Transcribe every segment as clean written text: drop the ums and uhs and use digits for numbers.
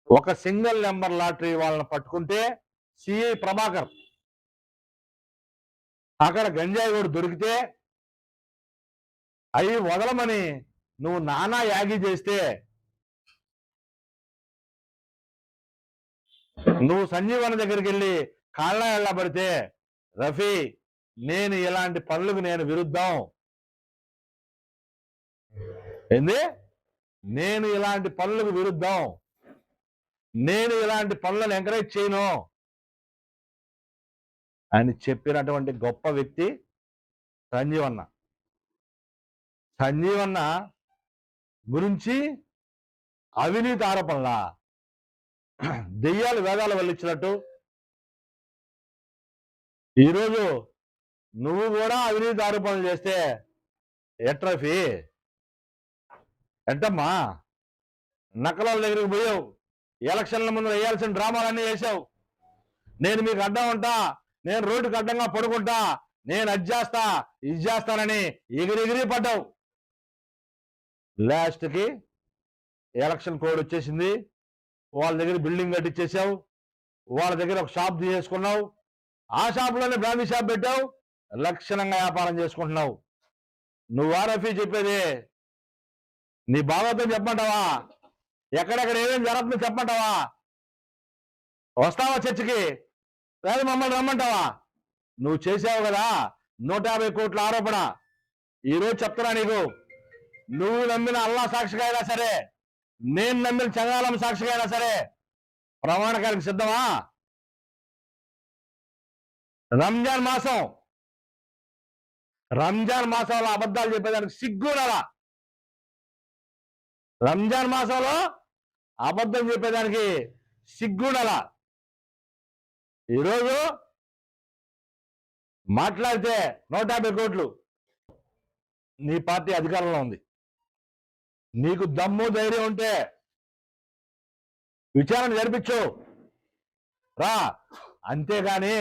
ఒక single number lottery వాళ్ళని పట్టుకుంటే సిఐ ప్రభాకర్ అక్కడ గంజాయి కూడా దొరికితే అవి వదలమని నువ్వు నానా యాగి చేస్తే నువ్వు సంజీవన దగ్గరికి వెళ్ళి కాళ్ళ వెళ్ళబడితే రఫీ నేను ఇలాంటి పనులకు నేను విరుద్ధం ఏంది నేను ఇలాంటి పనులకు విరుద్ధం నేను ఇలాంటి పనులను ఎంకరేజ్ చేయను అని చెప్పినటువంటి గొప్ప వ్యక్తి సంజీవన్న సంజీవన్న గురించి అవినీతి ఆరోపణల దెయ్యాలు వేదాలు వెళ్ళించినట్టు ఈరోజు నువ్వు కూడా అవినీతి ఆరోపణలు చేస్తే ఎట్రఫీ ఎంతమ్మా నక్కల దగ్గరికి పోయావు ఎలక్షన్ల ముందు వేయాల్సిన డ్రామాలన్నీ వేసావు నేను మీకు అడ్డం ఉంటా నేను రోడ్డుకి అడ్డంగా పడుకుంటా నేను అది చేస్తా ఇది చేస్తానని ఎగిరెగిరి పడ్డావు లాస్ట్కి ఎలక్షన్ కోడ్ వచ్చేసింది వాళ్ళ దగ్గర బిల్డింగ్ కట్టించేసావు వాళ్ళ దగ్గర ఒక షాప్ తీసుకున్నావు ఆ షాప్లోనే బ్రాండీ షాప్ పెట్టావు లక్షణంగా వ్యాపారం చేసుకుంటున్నావు నువ్వు రఫీ చెప్పేది నీ భాగవతం చెప్పమంటావా ఎక్కడెక్కడ ఏమేమి జరుగుతుందో చెప్పమంటావా వస్తావా చర్చికి లేదు మమ్మల్ని రమ్మంటావా నువ్వు చేసావు కదా 150 కోట్ల ఆరోపణ ఈరోజు చెప్తున్నా నీకు నువ్వు నమ్మిన అల్లా సాక్షిగా అయినా సరే నేను నమ్మిన చంగాలం సాక్షిగా అయినా సరే ప్రమాణకానికి సిద్ధమా రంజాన్ మాసంలో అబద్ధాలు చెప్పేదానికి సిగ్గునలా రంజాన్ మాసంలో అబద్ధం చెప్పేదానికి సిగ్గునలా ఈరోజు మాట్లాడితే 150 కోట్లు నీ పార్టీ అధికారంలో ఉంది నీకు దమ్ము ధైర్యం ఉంటే విచారణ జరిపించు రా అంతేగాని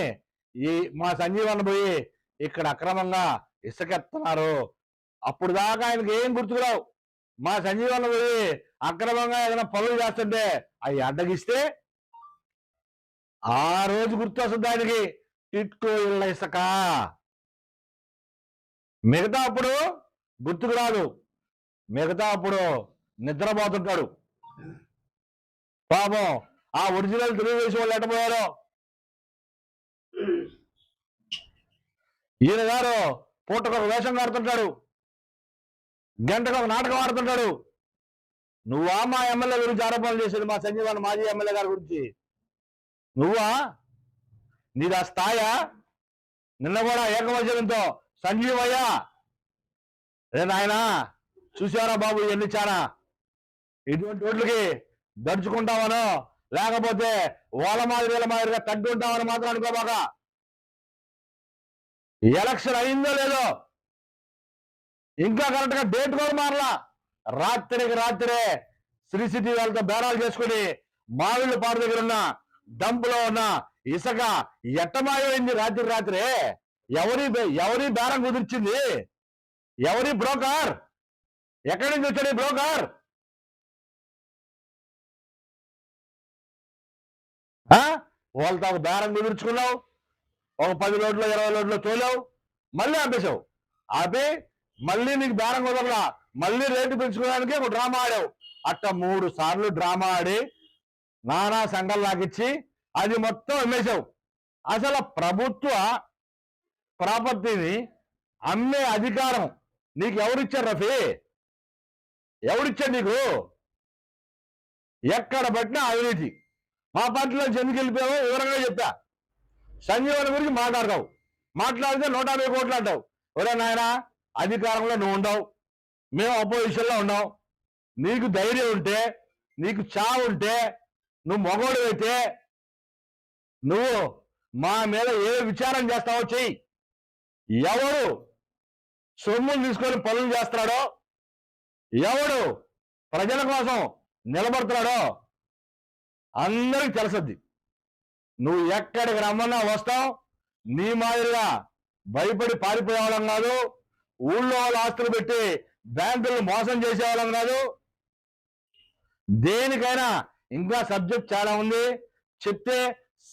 ఈ మా సంజీవన్న పోయి ఇక్కడ అక్రమంగా ఇసుకెత్తున్నారు అప్పుడు దాకా ఆయనకి ఏం గుర్తుకురావు మా సంజీవన్న పోయి అక్రమంగా ఏదైనా పనులు చేస్తుంటే అవి అడ్డగిస్తే ఆ రోజు గుర్తు వస్తుంది ఆయనకి టిట్కో ఇళ్ళ ఇసుక మిగతా అప్పుడు గుర్తుకు రాదు మిగతా అప్పుడు నిద్రపోతుంటాడు పాపం ఆ ఒరిజినల్ తెలుగుదేశం వాళ్ళు ఎట్టపోయారో ఈయన గారు పూటకు ఒక వేషం ఆడుతుంటాడు గంటకు ఒక నాటకం ఆడుతుంటాడు నువ్వా మా ఎమ్మెల్యే గురించి ఆరోపణలు చేసేది మా సంజీవన్ మాజీ ఎమ్మెల్యే గారి గురించి నువ్వా నీది ఆ స్థాయా నిన్న కూడా ఏకవచనంతో సంజీవయ్య నాయనా చూసారా బాబు ఎన్ని చానా ఇటువంటి ఓట్లకి దడుచుకుంటామనో లేకపోతే వాళ్ళ మాదిరిగా తగ్గుంటామని మాత్రం అనుకోబాక ఎలక్షన్ అయిందో లేదో ఇంకా కరెక్ట్ గా డేట్ కూడా మారలా రాత్రికి రాత్రే శ్రీ సిటీ వాళ్ళతో బేరాలు చేసుకుని మావిళ్ళు పాడు దగ్గర ఉన్న డంపులో ఉన్న ఇసుక ఎట్టమాయమైంది రాత్రే ఎవరి బేరం కుదిర్చింది ఎవరి బ్రోకర్ ఎక్కడి నుంచి వచ్చాడు ఈ బ్రోకర్ వాళ్ళతో ఒక బేరం కుదుర్చుకున్నావు ఒక 10 లోడ్లో 20 లోడ్లో తోలావు మళ్ళీ ఆపేశావు ఆపి మళ్ళీ నీకు బేరం కుదరలా మళ్ళీ రేటు పెంచుకోవడానికి ఒక డ్రామా ఆడావు అట్ట 3 సార్లు డ్రామా ఆడి నానా సంఘాలు లాగిచ్చి అది మొత్తం అమ్మేశావు అసలు ప్రభుత్వ ప్రాపర్టీని అమ్మే అధికారం నీకు ఎవరిచ్చారు రఫీ ఎవరిచ్చారు నీకు ఎక్కడ పట్టినా అవినీతి మా పార్టీలో ఎందుకు వెళ్ళిపోయావో వివరంగా చెప్పా సంజీవన్ గురించి మాట్లాడితే 150 కోట్లు అంటావు ఒరే నాయనా అధికారంలో నువ్వు ఉండవు మేము అపోజిషన్లో ఉన్నావు నీకు ధైర్యం ఉంటే నీకు చావు ఉంటే నువ్వు మగోడు అయితే నువ్వు మా మీద ఏ విచారం చేస్తావో చెయ్యి ఎవడు సొమ్ములు తీసుకొని పనులు చేస్తున్నాడో ఎవడు ప్రజల కోసం నిలబడుతున్నాడో అందరికి తెలుసద్ది నువ్వు ఎక్కడికి రమ్మన్నా వస్తావు నీ మాదిరిగా భయపడి పారిపోయేవాళ్ళం కాదు ఊళ్ళో వాళ్ళు ఆస్తులు పెట్టి బ్యాంకులను మోసం చేసేవాళ్ళం కాదు దేనికైనా ఇంకా సబ్జెక్ట్ చాలా ఉంది, చెప్తే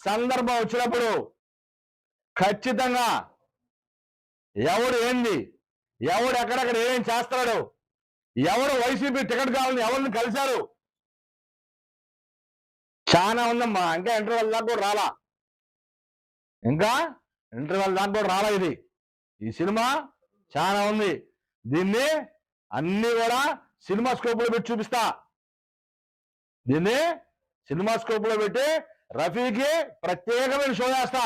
సందర్భం వచ్చినప్పుడు ఖచ్చితంగా ఎవడు ఏంది, ఎవడు ఎక్కడెక్కడ ఏమేం చేస్తున్నాడు, ఎవరు వైసీపీ టికెట్ కావాలని ఎవరిని కలిశారు, చాలా ఉందమ్మా. ఇంకా ఇంటర్వెల్ దాకా కూడా రాలా, ఇంకా ఇంటర్వెల్ దాకా కూడా రాలా. ఇది ఈ సినిమా చాలా ఉంది. దీన్ని అన్ని కూడా సినిమా స్కోప్ లో పెట్టి చూపిస్తా. దీన్ని సినిమా స్కోప్ లో పెట్టి రఫీకి ప్రత్యేకమైన షో చేస్తా.